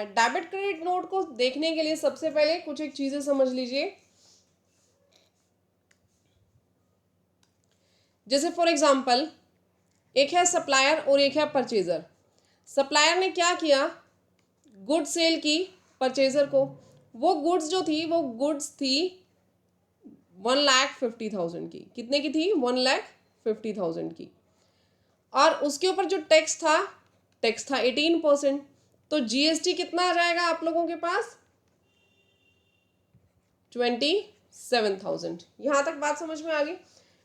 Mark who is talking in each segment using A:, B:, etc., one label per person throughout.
A: Debit credit note को देखने के लिए सबसे पहले कुछ एक चीजें समझ लीजिए। जैसे फॉर एग्जांपल एक है सप्लायर और एक है परचेजर। सप्लायर ने क्या किया, गुड सेल की परचेजर को। वो गुड्स जो थी वो गुड्स थी 1,50,000 की। कितने की थी? 1,50,000 की। और उसके ऊपर जो टैक्स था 18%। तो जीएसटी कितना आ जाएगा आप लोगों के पास? 27,000। यहां तक बात समझ में आ गई।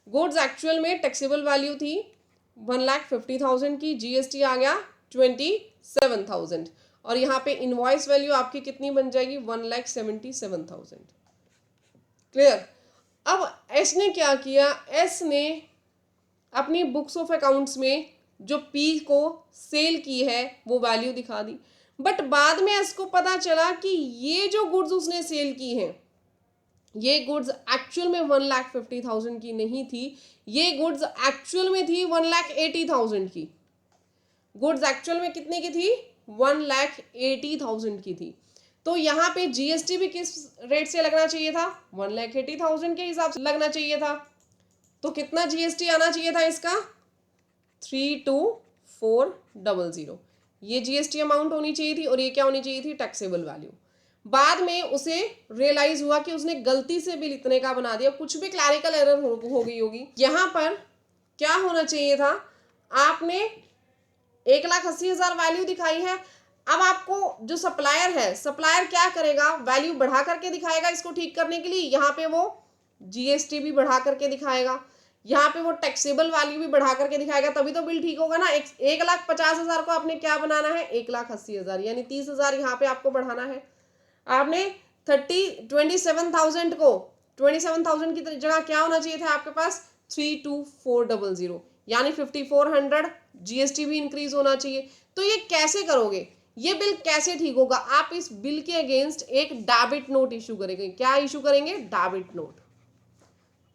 A: गुड्स एक्चुअल में टैक्सेबल वैल्यू थी 1,50,000 की, जीएसटी आ गया 27,000 और यहाँ पे इनवॉइस वैल्यू आपकी कितनी बन जाएगी? 1,77,000। क्लियर? अब एस ने क्या किया, एस ने अपनी बुक्स ऑफ अकाउंट्स में जो पी को सेल की है वो वैल्यू दिखा दी। बट बाद में एस को पता चला कि ये जो गुड्स उसने सेल की हैं ये गुड्स एक्चुअल में 1,50,000 की नहीं थी, ये गुड्स एक्चुअल में थी 1,80,000 की। गुड्स एक्चुअल में कितने की थी? 1,80,000 की थी। तो यहाँ पे जीएसटी भी किस रेट से लगना चाहिए था? 1,80,000 के हिसाब से लगना चाहिए था। तो कितना जीएसटी आना चाहिए था इसका? 32400। ये जीएसटी अमाउंट होनी चाहिए थी और ये क्या होनी चाहिए थी? Taxable value. बाद में उसे रियलाइज हुआ कि उसने गलती से बिल इतने का बना दिया, कुछ भी क्लैरिकल एरर हो गई होगी। यहां पर क्या होना चाहिए था? आपने 1,80,000 वैल्यू दिखाई है। अब आपको जो सप्लायर है, सप्लायर क्या करेगा? वैल्यू बढ़ा करके दिखाएगा इसको ठीक करने के लिए। यहाँ पे वो जीएसटी भी बढ़ा करके दिखाएगा, यहाँ पे वो टैक्सेबल वैल्यू भी बढ़ा करके दिखाएगा, तभी तो बिल ठीक होगा ना। 1,50,000 को आपने क्या बनाना है? 1,80,000, यानी 30,000 यहाँ पे आपको बढ़ाना है। आपने 27,000 को 27,000 की जगह क्या होना चाहिए था आपके पास? 32400, यानी 5,400। जीएसटी भी इंक्रीज होना चाहिए। तो ये कैसे करोगे? ये बिल कैसे ठीक होगा? आप इस बिल के अगेंस्ट एक डेबिट नोट इशू करेंगे। क्या इशू करेंगे? Debit note.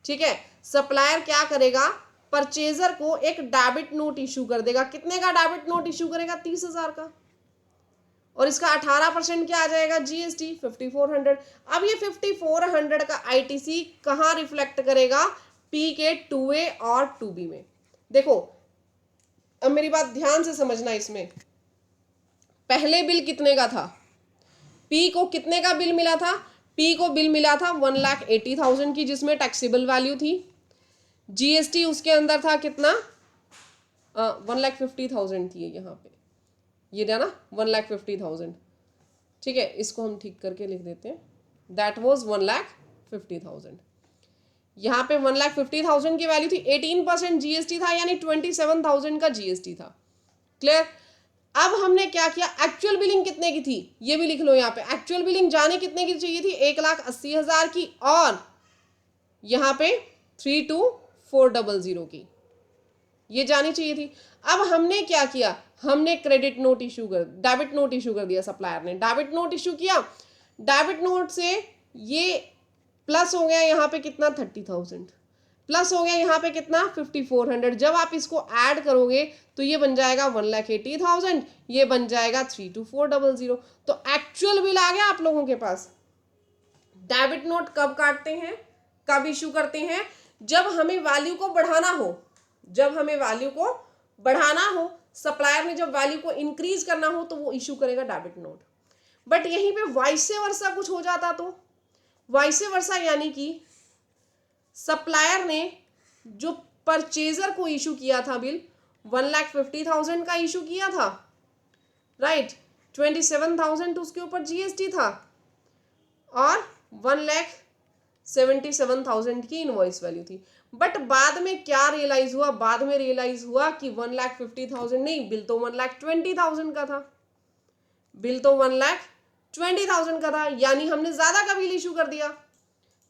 A: ठीक है, सप्लायर क्या करेगा? परचेजर को एक डेबिट नोट इशू कर देगा। कितने का डेबिट नोट इशू करेगा? 30,000 का। और इसका 18% क्या आ जाएगा? जीएसटी 5,400। अब ये 5,400 का आईटीसी कहां रिफ्लेक्ट करेगा? पी के 2A और 2B में। देखो अब मेरी बात ध्यान से समझना। इसमें पहले बिल कितने का था? पी को कितने का बिल मिला था? पी को बिल मिला था 1,80,000 की, जिसमें टैक्सेबल वैल्यू थी। जीएसटी उसके अंदर था कितना? 1,50,000 थी यहाँ पे, ये था ना 1,50,000। ठीक है, इसको हम ठीक करके लिख देते हैं। That was 1,50,000। यहाँ पे 1,50,000 की वैल्यू थी, 18% जीएसटी था, यानी 27,000 का जीएसटी था। क्लियर? अब हमने क्या किया? एक्चुअल बिलिंग कितने की थी ये भी लिख लो। यहाँ पे एक्चुअल बिलिंग जाने कितने की चाहिए थी? 1,80,000 की, और यहाँ पे 32400 की ये जानी चाहिए थी। अब हमने क्या किया? हमने क्रेडिट नोट इशू कर, डेबिट नोट इशू कर दिया। सप्लायर ने डेबिट नोट इशू किया। डेबिट नोट से ये प्लस हो गया यहाँ पे कितना? 30,000 प्लस हो गया यहाँ पे कितना? 5,400। जब आप इसको ऐड करोगे तो ये बन जाएगा 1,80,000, ये बन जाएगा 32400। तो एक्चुअल बिल आ गया आप लोगों के पास। डेबिट नोट कब काटते हैं, कब इशू करते हैं? जब हमें वैल्यू को बढ़ाना हो, जब हमें वैल्यू को बढ़ाना हो, सप्लायर ने जब वैल्यू को इंक्रीज करना हो तो वो इशू करेगा डेबिट नोट। बट यहीं पे वाइस वर्सा कुछ हो जाता तो, वाइस वर्सा यानी कि सप्लायर ने जो परचेजर को इशू किया था बिल 1,50,000 का इशू किया था, राइट? 27,000 उसके ऊपर जीएसटी था और 1,77,000 की इनवॉइस वैल्यू थी। बट बाद में क्या रियलाइज हुआ? बाद में रियलाइज हुआ कि 1,50,000 नहीं, बिल तो 1,20,000 का था। बिल तो 1,20,000 का था, यानी हमने ज्यादा का बिल इशू कर दिया।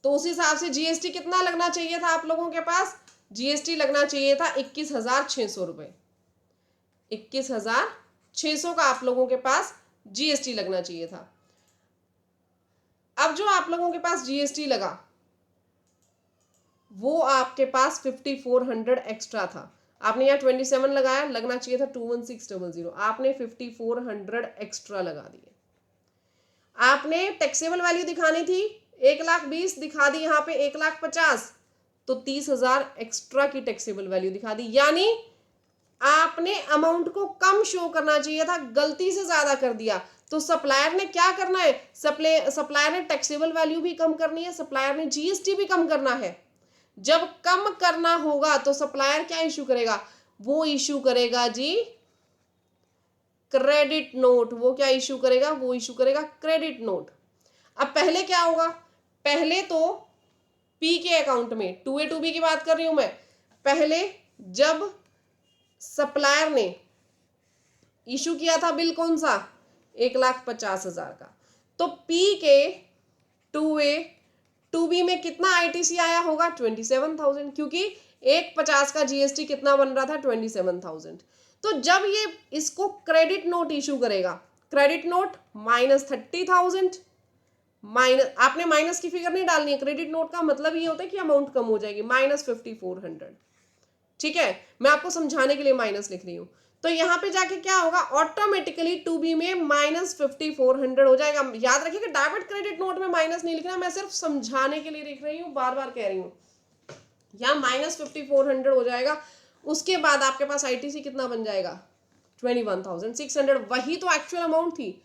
A: तो उस हिसाब से जीएसटी कितना लगना चाहिए था आप लोगों के पास? जीएसटी लगना चाहिए था 21,600 रुपए। 21,600 का आप लोगों के पास जीएसटी लगना चाहिए था। अब जो आप लोगों के पास जीएसटी लगा वो आपके पास 5,400 एक्स्ट्रा था। आपने यहाँ 27 लगाया, लगना चाहिए था 21,600, आपने 5,400 एक्स्ट्रा लगा दिए। आपने टैक्सेबल वैल्यू दिखानी थी 1,20,000, दिखा दी यहाँ पे 1,50,000, तो 30,000 एक्स्ट्रा की टैक्सेबल वैल्यू दिखा दी। यानी आपने अमाउंट को कम शो करना चाहिए था, गलती से ज्यादा कर दिया। तो सप्लायर ने क्या करना है, सप्लायर ने टैक्सेबल वैल्यू भी कम करनी है, सप्लायर ने जीएसटी भी कम करना है। जब कम करना होगा तो सप्लायर क्या इशू करेगा, वो इशू करेगा जी क्रेडिट नोट। वो क्या इशू करेगा, वो इशू करेगा क्रेडिट नोट। अब पहले क्या होगा, पहले तो पी के अकाउंट में 2A 2B की बात कर रही हूं मैं, पहले जब सप्लायर ने इशू किया था बिल कौन सा, 1,50,000 का, तो पी के 2A 2B में कितना आईटीसी आया होगा, 27,000, क्योंकि 1,50 का जीएसटी कितना बन रहा था, 27,000। तो जब ये इसको क्रेडिट नोट इशू करेगा, क्रेडिट नोट -30,000, माइनस, आपने माइनस की फिगर नहीं डालनी है, क्रेडिट नोट का मतलब ये होता है कि अमाउंट कम हो जाएगी, -5400। ठीक है, मैं आपको समझाने के लिए माइनस लिख रही हूं। तो यहाँ पे जाके क्या होगा, ऑटोमेटिकली 2B में -5400 हो जाएगा। याद रखिएगा डेबिट क्रेडिट नोट में माइनस नहीं लिखना, मैं सिर्फ समझाने के लिए लिख रही हूँ, बार बार कह रही हूँ। यहाँ -5400 हो जाएगा। उसके बाद आपके पास आईटीसी कितना बन जाएगा, 21,600। वही तो एक्चुअल अमाउंट थी।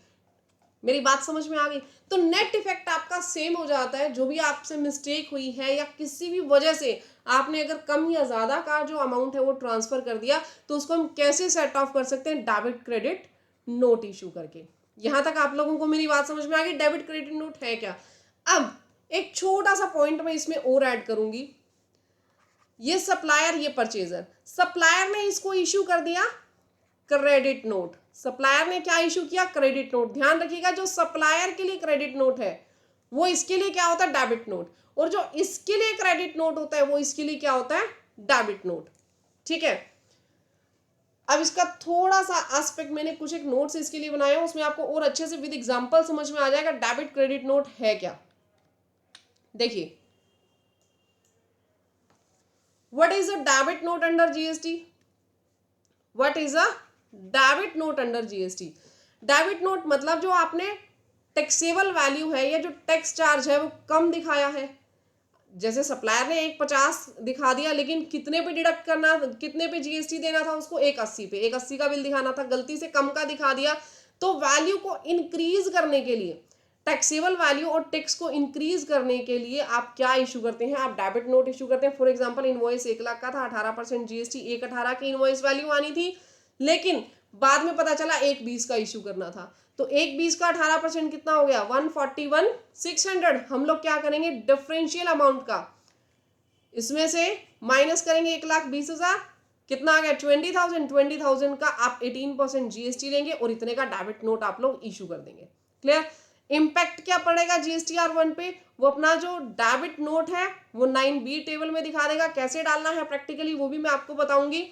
A: मेरी बात समझ में आ गई। तो नेट इफेक्ट आपका सेम हो जाता है। जो भी आपसे मिस्टेक हुई है या किसी भी वजह से आपने अगर कम या ज्यादा का जो अमाउंट है वो ट्रांसफर कर दिया, तो उसको हम कैसे सेट ऑफ कर सकते हैं, डेबिट क्रेडिट नोट इशू करके। यहां तक आप लोगों को मेरी बात समझ में आ गई, डेबिट क्रेडिट नोट है क्या। अब एक छोटा सा पॉइंट मैं इसमें और ऐड करूंगी। ये सप्लायर, ये परचेजर, सप्लायर ने इसको इशू कर दिया क्रेडिट नोट। सप्लायर ने क्या इशू किया, क्रेडिट नोट। ध्यान रखिएगा, जो सप्लायर के लिए क्रेडिट नोट है वो इसके लिए क्या होता है, डेबिट नोट, और जो इसके लिए क्रेडिट नोट होता है वो इसके लिए क्या होता है, डेबिट नोट। ठीक है, अब इसका थोड़ा सा एस्पेक्ट मैंने कुछ एक नोट्स इसके लिए बनाया, उसमें आपको और अच्छे से विद एग्जांपल समझ में आ जाएगा डेबिट क्रेडिट नोट है क्या। देखिए, what is a debit note under GST, what is a debit note under GST. Debit note मतलब जो आपने टैक्सेबल वैल्यू है या जो टैक्स चार्ज है वो कम दिखाया है। जैसे सप्लायर ने 1,50 दिखा दिया, लेकिन कितने पे डिडक्ट करना, कितने पे जीएसटी देना था उसको, 1,80 पे, 1,80 का बिल दिखाना था, गलती से कम का दिखा दिया। तो वैल्यू को इंक्रीज करने के लिए, टैक्सेबल वैल्यू और टैक्स को इंक्रीज करने के लिए आप क्या इशू करते हैं, आप डेबिट नोट इशू करते हैं। फॉर एग्जांपल, इनवॉइस 1,00,000 का था, 18% जीएसटी, 1,18 की इनवॉइस वैल्यू आनी थी, लेकिन बाद में पता चला 1,20 का इशू करना था। तो 1,20 का 18% कितना हो गया, 141,600। हम लोग क्या करेंगे, डिफरेंशियल अमाउंट का इसमें से माइनस करेंगे 1,20,000, कितना आ गया, 20,000। 20,000 का आप 18% जीएसटी लेंगे और इतने का डेबिट नोट आप लोग इशू कर देंगे। क्लियर। इम्पैक्ट क्या पड़ेगा जीएसटीआर1 पे, वो अपना जो डेबिट नोट है वो 9B टेबल में दिखा देगा। कैसे डालना है प्रैक्टिकली वो भी मैं आपको बताऊंगी।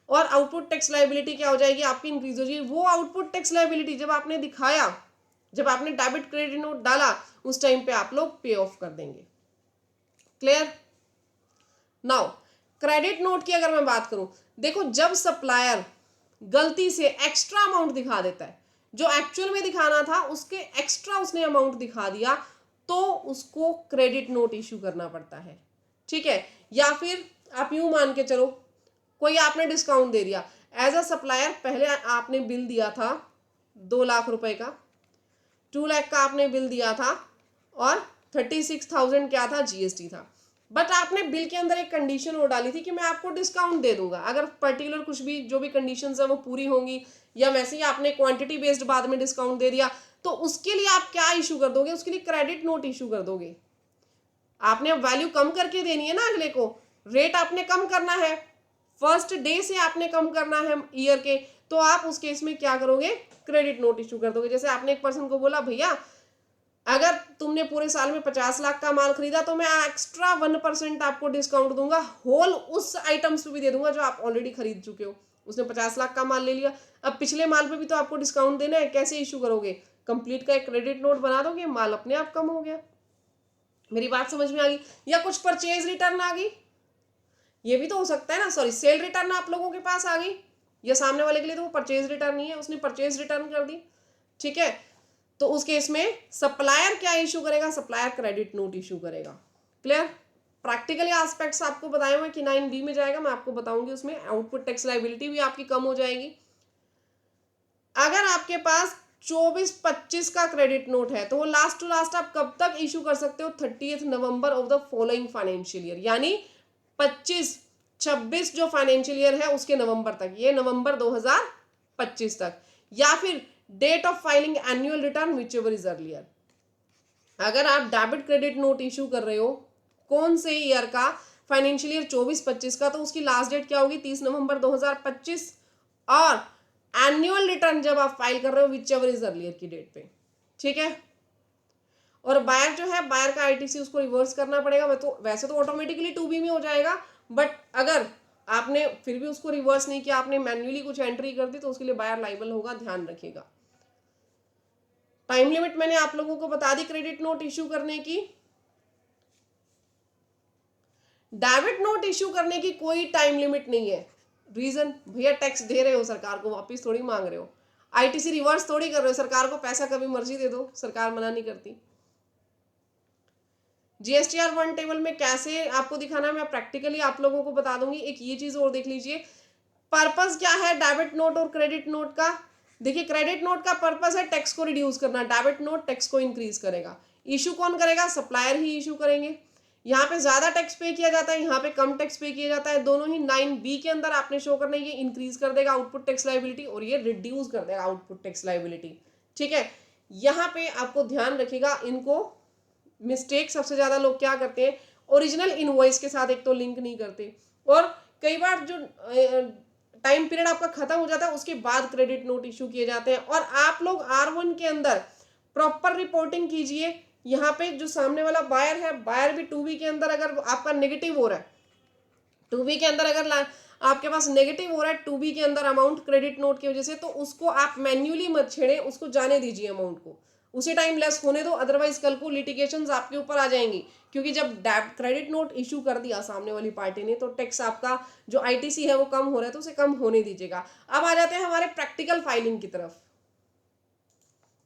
A: और आउटपुट टैक्स लायबिलिटी क्या हो जाएगी आपकी, इंक्रीज हो जाएगी। वो आउटपुट टैक्स लायबिलिटी जब आपने दिखाया, जब आपने डेबिट क्रेडिट नोट डाला, उस टाइम पे आप लोग पे ऑफ कर देंगे। क्लियर। नाउ क्रेडिट नोट की अगर मैं बात करूं, देखो जब सप्लायर गलती से एक्स्ट्रा अमाउंट दिखा देता है, जो एक्चुअल में दिखाना था उसके एक्स्ट्रा उसने अमाउंट दिखा दिया, तो उसको क्रेडिट नोट इशू करना पड़ता है। ठीक है, या फिर आप यूं मान के चलो, कोई आपने डिस्काउंट दे दिया एज अ सप्लायर, पहले आपने बिल दिया था 2 लाख रुपए का, 2 लाख का आपने बिल दिया था और 36,000 क्या था, जीएसटी था। बट आपने बिल के अंदर एक कंडीशन और डाली थी कि मैं आपको डिस्काउंट दे दूंगा अगर पर्टिकुलर कुछ भी जो भी कंडीशंस है वो पूरी होंगी, या वैसे ही आपने क्वांटिटी बेस्ड बाद में डिस्काउंट दे दिया, तो उसके लिए आप क्या इशू कर दोगे, उसके लिए क्रेडिट नोट इशू कर दोगे। आपने अब वैल्यू कम करके देनी है ना, अगले को रेट आपने कम करना है, फर्स्ट डे से आपने कम करना है ईयर के, तो आप उस केस में क्या करोगे, क्रेडिट नोट इशू कर दोगे। जैसे आपने एक पर्सन को बोला, भैया अगर तुमने पूरे साल में 50 लाख का माल खरीदा तो मैं एक्स्ट्रा 1% आपको डिस्काउंट दूंगा, होल उस आइटम्स पे भी दे दूंगा जो आप ऑलरेडी खरीद चुके हो। उसने 50 लाख का माल ले लिया, अब पिछले माल पे भी तो आपको डिस्काउंट देना है, कैसे इशू करोगे, कंप्लीट का एक क्रेडिट नोट बना दोगे, माल अपने आप कम हो गया। मेरी बात समझ में आ गई। या कुछ परचेज रिटर्न आ गई, ये भी तो हो सकता है ना, सॉरी सेल रिटर्न आप लोगों के पास आ गई, या सामने वाले के लिए तो वो परचेज रिटर्न नहीं है, उसने परचेज रिटर्न कर दी। ठीक है, तो उस केस में सप्लायर क्या इशू करेगा, सप्लायर क्रेडिट नोट इशू करेगा। क्लियर। प्रैक्टिकली एस्पेक्ट्स आपको बताए हुए कि 9B में जाएगा, मैं आपको बताऊंगी उसमें आउटपुट टैक्स लायबिलिटी भी आपकी कम हो जाएगी। अगर आपके पास 24-25 का क्रेडिट नोट है तो वो लास्ट टू लास्ट आप कब तक इशू कर सकते हो, 30 November of the following financial year, यानी 25-26 जो फाइनेंशियल ईयर है उसके नवंबर तक, ये नवंबर 2025 तक, या फिर date of filing annual return whichever is earlier. अगर आप डेबिट क्रेडिट नोट इशू कर रहे हो कौन से ईयर का, फाइनेंशियल ईयर 24-25 का, तो उसकी लास्ट डेट क्या होगी, 30 नवंबर 2025, और एनुअल रिटर्न जब आप फाइल कर रहे हो विच एवर इज अर्लियर की डेट पे। ठीक है। और बायर जो है, बायर का आईटीसी उसको रिवर्स करना पड़ेगा। वैसे तो ऑटोमेटिकली 2B में हो जाएगा, बट अगर आपने फिर भी उसको रिवर्स नहीं किया, आपने मैन्युअली कुछ एंट्री कर दी, तो उसके लिए बायर लाइबल होगा, ध्यान रखिएगा। टाइम लिमिट मैंने आप लोगों को बता दी क्रेडिट नोट इश्यू करने की। डेबिट नोट इश्यू करने की कोई टाइम लिमिट नहीं है। रीजन, भैया टैक्स दे रहे हो सरकार को, वापिस थोड़ी मांग रहे हो, आईटीसी रिवर्स थोड़ी कर रहे हो, सरकार को पैसा कभी मर्जी दे दो, सरकार मना नहीं करती। जीएसटीआर 1 टेबल में कैसे आपको दिखाना है मैं प्रैक्टिकली आप लोगों को बता दूंगी। एक ये चीज और देख लीजिए, पर्पस क्या है डेबिट नोट और क्रेडिट नोट का। देखिए क्रेडिट नोट का पर्पस है टैक्स को रिड्यूस करना, डेबिट नोट टैक्स को इंक्रीज करेगा। इशू कौन करेगा, सप्लायर ही इशू करेंगे। यहाँ पे ज्यादा टैक्स पे किया जाता है, यहाँ पे कम टैक्स पे किया जाता है, दोनों ही 9B के अंदर आपने शो करना है। ये इंक्रीज कर देगा आउटपुट टैक्स लायबिलिटी और ये रिड्यूस कर देगा आउटपुट टैक्स लायबिलिटी। ठीक है, यहाँ पे आपको ध्यान रखिएगा, इनको मिस्टेक सबसे ज्यादा लोग क्या करते हैं, ओरिजिनल इनवॉइस के साथ एक तो लिंक नहीं करते, और कई बार जो टाइम पीरियड आपका खत्म हो जाता है उसके बाद क्रेडिट नोट इशू किए जाते हैं। और आप लोग R1 के अंदर प्रॉपर रिपोर्टिंग कीजिए। यहाँ पे जो सामने वाला बायर है, बायर भी 2B के अंदर अगर आपका नेगेटिव हो रहा है, 2B के अंदर अगर आपके पास नेगेटिव हो रहा है 2B के अंदर अमाउंट क्रेडिट नोट की वजह से, तो उसको आप मैन्युअली मत छेड़े, उसको जाने दीजिए अमाउंट को, उसी टाइम लेस होने दो, अदरवाइज कल को लिटिगेशंस आपके ऊपर आ जाएंगी। क्योंकि जब क्रेडिट नोट इशू कर दिया सामने वाली पार्टी ने, तो टैक्स आपका जो आईटीसी है वो कम हो रहा है, तो उसे कम होने दीजिएगा। अब आ जाते हैं हमारे प्रैक्टिकल फाइलिंग की तरफ।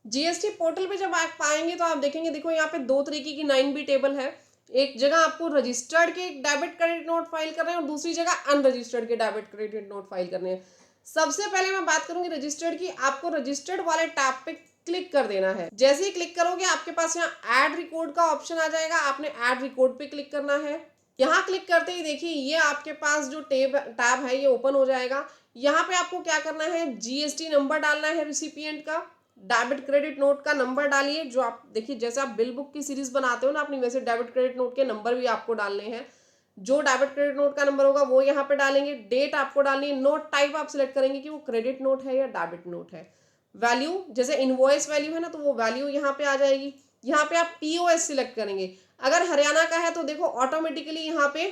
A: जीएसटी पोर्टल पे जब आप पाएंगे तो आप देखेंगे, देखो यहाँ पे 2 तरीके की 9B टेबल है। एक जगह आपको रजिस्टर्ड के डेबिट क्रेडिट नोट फाइल कर रहे हैं और दूसरी जगह अनरजिस्टर्ड के डेबिट क्रेडिट नोट फाइल करने हैं। सबसे पहले मैं बात करूंगी रजिस्टर्ड की। आपको रजिस्टर्ड वाले टैब पे क्लिक कर देना है। जैसे ही क्लिक करोगे आपके पास यहाँ ऐड रिकॉर्ड का ऑप्शन आ जाएगा, आपने ऐड रिकॉर्ड पे क्लिक करना है। यहाँ क्लिक करते ही देखिए ये आपके पास जो टैब है ये ओपन हो जाएगा। यहाँ पे आपको क्या करना है, जीएसटी नंबर डालना है रिसिपिएंट का, डेबिट क्रेडिट नोट का नंबर डालिए। जो आप देखिए जैसे आप बिल बुक की सीरीज बनाते हो ना अपनी, वैसे डेबिट क्रेडिट नोट के नंबर भी आपको डालने हैं। जो डेबिट क्रेडिट नोट का नंबर होगा वो यहाँ पे डालेंगे। डेट आपको डालनी है। नोट टाइप आप सिलेक्ट करेंगे कि वो क्रेडिट नोट है या डेबिट नोट है। वैल्यू जैसे इनवॉइस वैल्यू है ना, तो वो वैल्यू यहाँ पे आ जाएगी। यहाँ पे आप पीओएस सिलेक्ट करेंगे। अगर हरियाणा का है तो देखो ऑटोमेटिकली यहाँ पे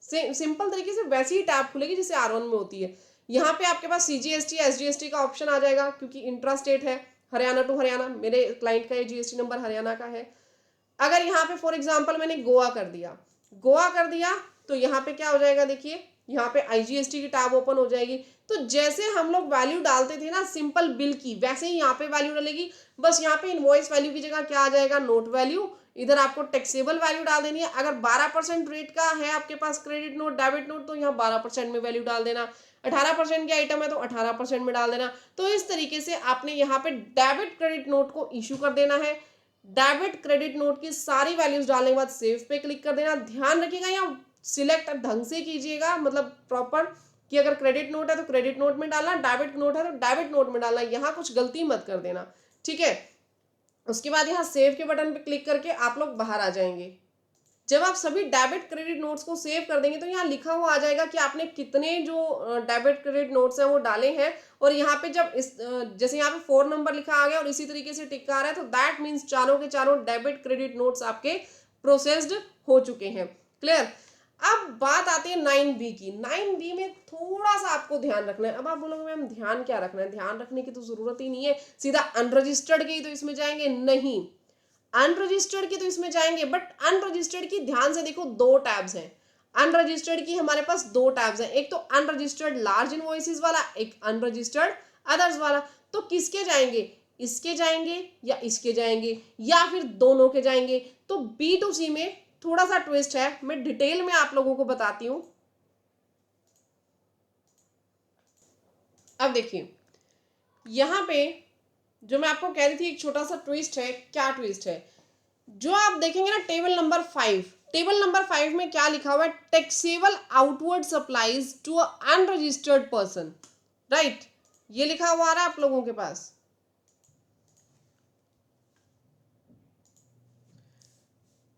A: सिंपल तरीके से वैसी ही टैब खुलेगी जैसे R1 में होती है। यहाँ पे आपके पास CGST SGST का ऑप्शन आ जाएगा, क्योंकि इंट्रा स्टेट है, हरियाणा टू हरियाणा। मेरे क्लाइंट का ये जीएसटी नंबर हरियाणा का है। अगर यहाँ पे फॉर एग्जांपल मैंने गोवा कर दिया, तो यहाँ पे क्या हो जाएगा, देखिए यहाँ पे IGST की टैब ओपन हो जाएगी। तो जैसे हम लोग वैल्यू डालते थे ना सिंपल बिल की, वैसे ही यहाँ पे वैल्यू डालेगी। बस यहाँ पे इनवॉइस वैल्यू की जगह क्या आ जाएगा, नोट वैल्यू। इधर आपको टैक्सेबल वैल्यू डाल देनी है। अगर 12% रेट का है आपके पास क्रेडिट नोट डेबिट नोट, तो यहाँ 12% में वैल्यू डाल देना। 18% की आइटम है तो 18% में डाल देना। तो इस तरीके से आपने यहाँ पे डेबिट क्रेडिट नोट को इशू कर देना है। डेबिट क्रेडिट नोट की सारी वैल्यूज डालने के बाद सेव पे क्लिक कर देना। ध्यान रखिएगा यहाँ सिलेक्ट ढंग से कीजिएगा, मतलब प्रॉपर, कि अगर क्रेडिट नोट है तो क्रेडिट नोट में डालना, डेबिट नोट है तो डेबिट नोट में डालना। यहाँ कुछ गलती मत कर देना, ठीक है। उसके बाद यहाँ सेव के बटन पे क्लिक करके आप लोग बाहर आ जाएंगे। जब आप सभी डेबिट क्रेडिट नोट्स को सेव कर देंगे तो यहाँ लिखा हुआ आ जाएगा कि आपने कितने जो डेबिट क्रेडिट नोट्स हैं वो डाले हैं। और यहाँ पे जब इस जैसे यहाँ पे 4 नंबर लिखा आ गया और इसी तरीके से टिक आ रहा है, तो दैट मीन्स चारों के चारों डेबिट क्रेडिट नोट्स आपके प्रोसेस्ड हो चुके हैं। क्लियर। अब बात आती है 9B की। 9B में थोड़ा सा आपको ध्यान रखना है। अब आप बोलोगे मैम ध्यान क्या रखना है, ध्यान रखने की तो जरूरत ही नहीं है, सीधा अनरजिस्टर्ड की तो इसमें जाएंगे। नहीं, अनरजिस्टर्ड की तो इसमें जाएंगे, बट अनरजिस्टर्ड की ध्यान से देखो 2 टैब्स हैं। अनरजिस्टर्ड की हमारे पास 2 टैब्स हैं, एक तो अनरजिस्टर्ड लार्ज इनवॉइसेस वाला, एक अनरजिस्टर्ड अदर्स वाला। तो किसके जाएंगे, इसके जाएंगे या इसके जाएंगे या फिर दोनों के जाएंगे। तो B2C में थोड़ा सा ट्विस्ट है, मैं डिटेल में आप लोगों को बताती हूं। अब देखिए यहां पे जो मैं आपको कह रही थी एक छोटा सा ट्विस्ट है। क्या ट्विस्ट है? जो आप देखेंगे ना टेबल नंबर 5, टेबल नंबर 5 में क्या लिखा हुआ है? Taxable outward supplies to unregistered person, right? ये लिखा हुआ आ रहा है आप लोगों के पास।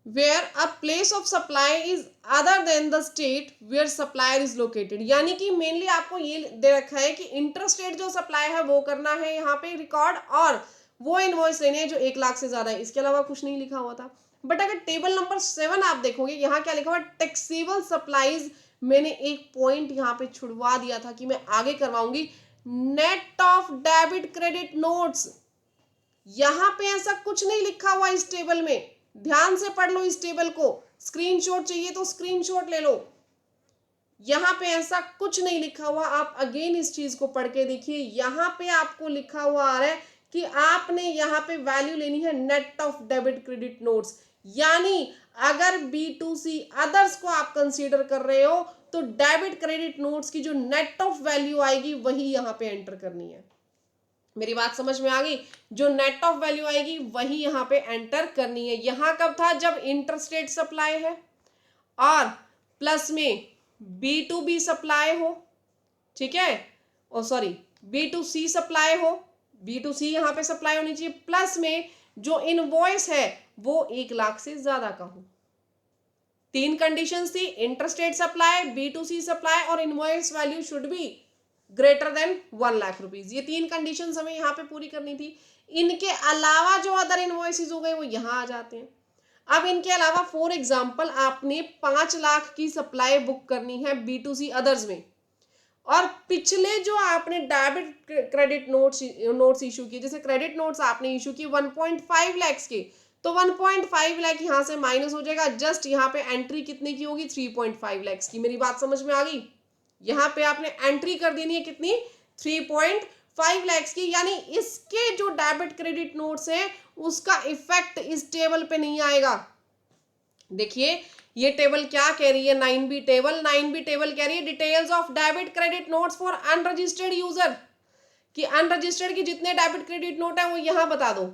A: Where a place of supply is other than the state where supplier is located, यानी कि मेनली आपको ये दे रखा है कि इंटरस्टेट जो सप्लाई है वो करना है यहाँ पे रिकॉर्ड, और वो इनवॉइस लेने हैं जो 1 लाख से ज्यादा है। इसके अलावा कुछ नहीं लिखा हुआ था। बट अगर टेबल नंबर 7 आप देखोगे, यहाँ क्या लिखा हुआ? Taxable supplies. मैंने एक पॉइंट यहाँ पे छुड़वा दिया था कि मैं आगे करवाऊंगी। Net off debit credit notes, यहां पे ऐसा कुछ नहीं लिखा हुआ इस टेबल में। ध्यान से पढ़ लो इस टेबल को, स्क्रीनशॉट चाहिए तो स्क्रीनशॉट ले लो। यहां पे ऐसा कुछ नहीं लिखा हुआ। आप अगेन इस चीज को पढ़ के देखिए, यहां पे आपको लिखा हुआ आ रहा है कि आपने यहां पे वैल्यू लेनी है net off debit credit notes. यानी अगर B2C अदर्स को आप कंसीडर कर रहे हो तो डेबिट क्रेडिट नोट्स की जो नेट ऑफ वैल्यू आएगी वही यहां पे एंटर करनी है। मेरी बात समझ में आ गई? जो नेट ऑफ वैल्यू आएगी वही यहाँ पे एंटर करनी है। यहां कब था? जब इंटरस्टेट सप्लाई है और प्लस में B2B सप्लाई हो, ठीक है, ओ सॉरी B2C सप्लाई हो, B2C यहाँ पे सप्लाई होनी चाहिए, प्लस में जो इनवॉइस है वो 1 लाख से ज्यादा का हो। 3 कंडीशंस थी, इंटरस्टेट सप्लाई, B2C सप्लाई और invoice value should be greater than 1 lakh rupees. ये 3 कंडीशंस हमें यहाँ पे पूरी करनी थी। इनके अलावा जो अदर इनवॉइसेस हो गए वो यहाँ आ जाते हैं। अब इनके अलावा फॉर एग्जांपल आपने 5 लाख की सप्लाई बुक करनी है B2C अदर्स में, और पिछले जो आपने डेबिट क्रेडिट नोट्स इशू किए, जैसे क्रेडिट नोट्स आपने इशू किए 1.5 लाख के, तो 1.5 लाख यहाँ से माइनस हो जाएगा। जस्ट यहाँ पे एंट्री कितने की होगी? 3.5 लाख की। मेरी बात समझ में आ गई? यहाँ पे आपने एंट्री कर देनी है कितनी? 3.5 लाख की। यानी इसके जो डेबिट क्रेडिट नोट्स हैं उसका इफेक्ट इस टेबल पे नहीं आएगा। देखिए ये टेबल क्या कह रही है? 9B टेबल, 9B टेबल कह रही है details of debit credit notes for unregistered user, कि अनरजिस्टर्ड की जितने डेबिट क्रेडिट नोट है वो यहां बता दो।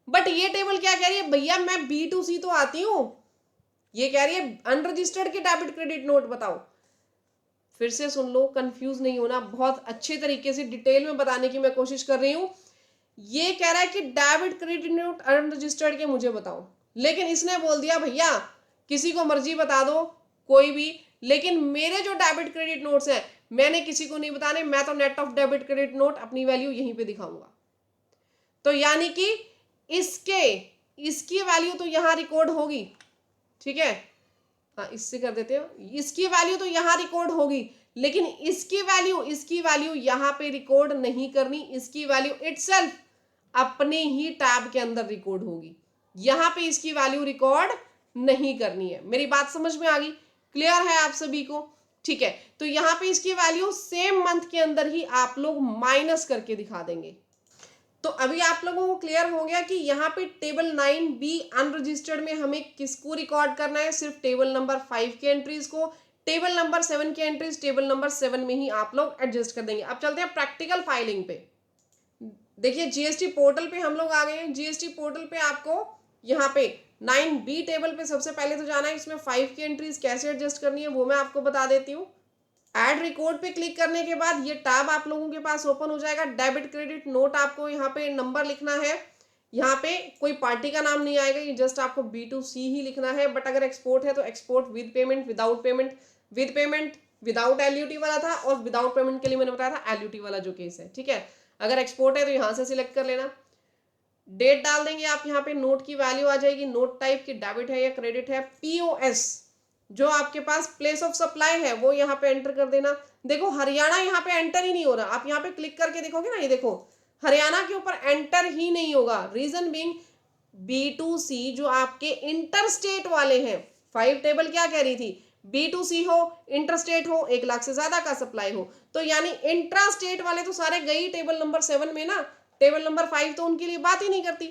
A: बट ये टेबल क्या कह रही है? भैया मैं B2C तो आती हूं, ये कह रही है अनरजिस्टर्ड के डेबिट क्रेडिट नोट बताओ। फिर से सुन लो, कंफ्यूज नहीं होना, बहुत अच्छे तरीके से डिटेल में बताने की मैं कोशिश कर रही हूं। ये कह रहा है कि डेबिट क्रेडिट नोट अनरजिस्टर्ड के मुझे बताओ, लेकिन इसने बोल दिया भैया किसी को मर्जी बता दो कोई भी, लेकिन मेरे जो डेबिट क्रेडिट नोट्स हैं मैंने किसी को नहीं बताने, मैं तो net off debit credit note अपनी वैल्यू यहीं पे दिखाऊंगा। तो यानी कि इसकी वैल्यू तो यहां रिकॉर्ड होगी, ठीक है, हाँ इससे कर देते हो, इसकी वैल्यू तो यहाँ रिकॉर्ड होगी, लेकिन इसकी वैल्यू यहाँ पे रिकॉर्ड नहीं करनी। इसकी वैल्यू इटसेल्फ अपने ही टैब के अंदर रिकॉर्ड होगी, यहाँ पे इसकी वैल्यू रिकॉर्ड नहीं करनी है। मेरी बात समझ में आ गई? क्लियर है आप सभी को? ठीक है, तो यहाँ पे इसकी वैल्यू सेम मंथ के अंदर ही आप लोग माइनस करके दिखा देंगे। तो अभी आप लोगों को क्लियर हो गया कि यहाँ पे टेबल 9B अनरजिस्टर्ड में हमें किसको रिकॉर्ड करना है? सिर्फ टेबल नंबर 5 के एंट्रीज को। टेबल नंबर 7 के एंट्रीज टेबल नंबर 7 में ही आप लोग एडजस्ट कर देंगे। अब चलते हैं प्रैक्टिकल फाइलिंग पे। देखिए GST पोर्टल पे हम लोग आ गए हैं। GST पोर्टल पे आपको यहाँ पे 9B टेबल पे सबसे पहले तो जाना है। इसमें 5 की एंट्रीज कैसे एडजस्ट करनी है वो मैं आपको बता देती हूँ। ऐड रिकॉर्ड पे क्लिक करने के बाद ये टैब आप लोगों के पास ओपन हो जाएगा। डेबिट क्रेडिट नोट आपको यहाँ पे नंबर लिखना है। यहाँ पे कोई पार्टी का नाम नहीं आएगा, ये जस्ट आपको B2C ही लिखना है। बट अगर एक्सपोर्ट है तो export with payment, without payment, with payment, without LUT वाला था, और विदाउट पेमेंट के लिए मैंने बताया था LUT वाला जो केस है, ठीक है। अगर एक्सपोर्ट है तो यहाँ से सिलेक्ट कर लेना। डेट डाल देंगे आप, यहाँ पे नोट की वैल्यू आ जाएगी, नोट टाइप की डेबिट है या क्रेडिट है। POS जो आपके पास प्लेस ऑफ सप्लाई है वो यहाँ पे एंटर कर देना। देखो हरियाणा यहाँ पे एंटर ही नहीं हो रहा। आप यहाँ पे क्लिक करके देखोगे ना, ये देखो हरियाणा के ऊपर एंटर ही नहीं होगा। रीजन बीइंग B2C जो आपके इंटरस्टेट वाले हैं, 5 टेबल क्या कह रही थी? B2C हो, इंटरस्टेट हो, 1 लाख से ज्यादा का सप्लाई हो, तो यानी इंट्रास्टेट वाले तो सारे गई टेबल नंबर 7 में ना। टेबल नंबर 5 तो उनके लिए बात ही नहीं करती।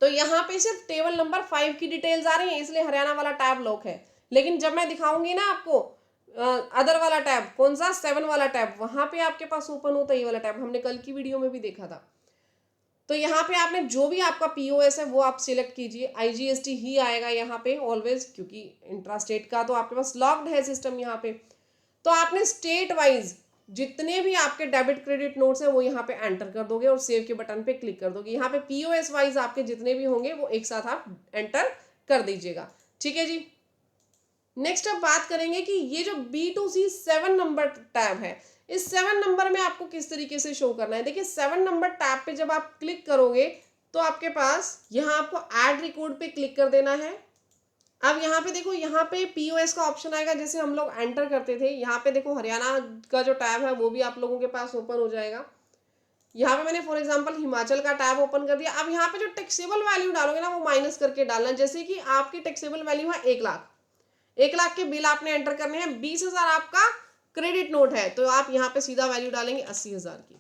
A: तो यहाँ पे सिर्फ टेबल नंबर 5 की डिटेल्स आ रही है, इसलिए हरियाणा वाला टैब लॉक है। लेकिन जब मैं दिखाऊंगी ना आपको अदर वाला टैब, कौन सा 7 वाला टैब, वहां पे आपके पास ओपन होता है ये वाला टैब, हमने कल की वीडियो में भी देखा था। तो यहाँ पे आपने जो भी आपका पीओएस है वो आप सिलेक्ट कीजिए, आईजीएसटी ही आएगा यहाँ पे ऑलवेज, क्योंकि इंट्रा स्टेट का तो आपके पास लॉक्ड है सिस्टम यहाँ पे। तो आपने स्टेट वाइज जितने भी आपके डेबिट क्रेडिट नोट्स हैं वो यहाँ पे एंटर कर दोगे और सेव के बटन पे क्लिक कर दोगे। यहाँ पे पीओएस वाइज आपके जितने भी होंगे वो एक साथ आप एंटर कर दीजिएगा, ठीक है जी। नेक्स्ट अब बात करेंगे कि ये जो B2C 7 नंबर टैब है, इस 7 नंबर में आपको किस तरीके से शो करना है। देखिए 7 नंबर टैब पे जब आप क्लिक करोगे तो आपके पास यहाँ आपको ऐड रिकॉर्ड पे क्लिक कर देना है। अब यहाँ पे देखो, यहाँ पे पीओएस का ऑप्शन आएगा जैसे हम लोग एंटर करते थे। यहाँ पे देखो हरियाणा का जो टैब है वो भी आप लोगों के पास ओपन हो जाएगा। यहाँ पे मैंने फॉर एग्जांपल हिमाचल का टैब ओपन कर दिया। अब यहाँ पे जो टैक्सेबल वैल्यू डालोगे ना वो माइनस करके डालना, जैसे कि आपकी टैक्सेबल वैल्यू है 1 लाख, 1 लाख के बिल आपने एंटर करने हैं, 20,000 आपका क्रेडिट नोट है, तो आप यहाँ पे सीधा वैल्यू डालेंगे 80,000 की,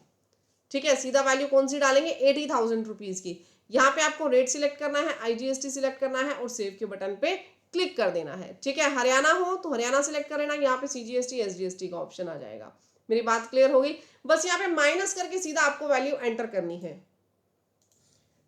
A: ठीक है। सीधा वैल्यू कौन सी डालेंगे, 80,000 रुपीज की। यहाँ पे आपको रेट सिलेक्ट करना है, आईजीएसटी सिलेक्ट करना है और सेव के बटन पे क्लिक कर देना है, ठीक है। हरियाणा हो तो हरियाणा सिलेक्ट कर लेना, यहाँ पे सीजीएसटी एसजीएसटी का ऑप्शन आ जाएगा। मेरी बात क्लियर हो गई। बस यहाँ पे माइनस करके सीधा आपको वैल्यू एंटर करनी है।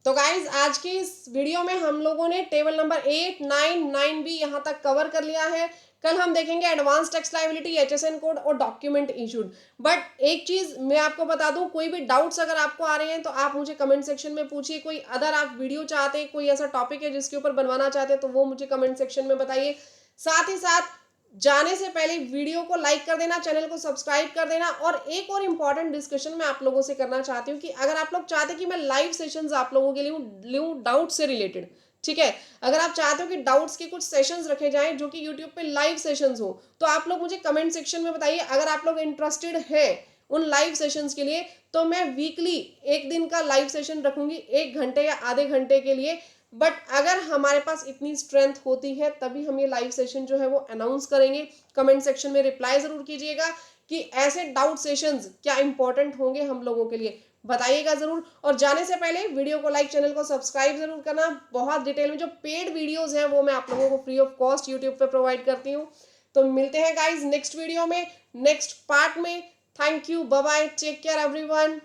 A: तो गाइज आज की इस वीडियो में हम लोगों ने टेबल नंबर 8, 9, 9B यहाँ तक कवर कर लिया है। कल हम देखेंगे advance tax liability, HSN code और डॉक्यूमेंट इशूड। बट एक चीज मैं आपको बता दूं, कोई भी डाउट्स अगर आपको आ रहे हैं तो आप मुझे कमेंट सेक्शन में पूछिए। कोई अदर आप वीडियो चाहते हैं, कोई ऐसा टॉपिक है जिसके ऊपर बनवाना चाहते हैं तो वो मुझे कमेंट सेक्शन में बताइए। साथ ही साथ जाने से पहले वीडियो को लाइक कर देना, चैनल को सब्सक्राइब कर देना। और एक और इम्पॉर्टेंट डिस्कशन मैं आप लोगों से करना चाहती हूँ कि अगर आप लोग चाहते हैं कि मैं लाइव सेशंस आप लोगों के लिए लूँ डाउट से रिलेटेड, ठीक है, अगर आप चाहते हो कि डाउट्स के कुछ सेशंस रखे जाएं जो कि यूट्यूब पे लाइव सेशंस हो, तो आप लोग मुझे कमेंट सेक्शन में बताइए। अगर आप लोग इंटरेस्टेड हैं उन लाइव सेशंस के लिए तो मैं वीकली 1 दिन का लाइव सेशन रखूंगी, 1 घंटे या आधे घंटे के लिए। बट अगर हमारे पास इतनी स्ट्रेंथ होती है तभी हम ये लाइव सेशन जो है वो अनाउंस करेंगे। कमेंट सेक्शन में रिप्लाई जरूर कीजिएगा कि ऐसे डाउट सेशंस क्या इंपॉर्टेंट होंगे हम लोगों के लिए, बताइएगा जरूर। और जाने से पहले वीडियो को लाइक, चैनल को सब्सक्राइब जरूर करना। बहुत डिटेल में जो पेड वीडियोस हैं वो मैं आप लोगों को फ्री ऑफ कॉस्ट यूट्यूब पे प्रोवाइड करती हूँ। तो मिलते हैं गाइज नेक्स्ट वीडियो में, नेक्स्ट पार्ट में। Thank you, bye bye, take care everyone.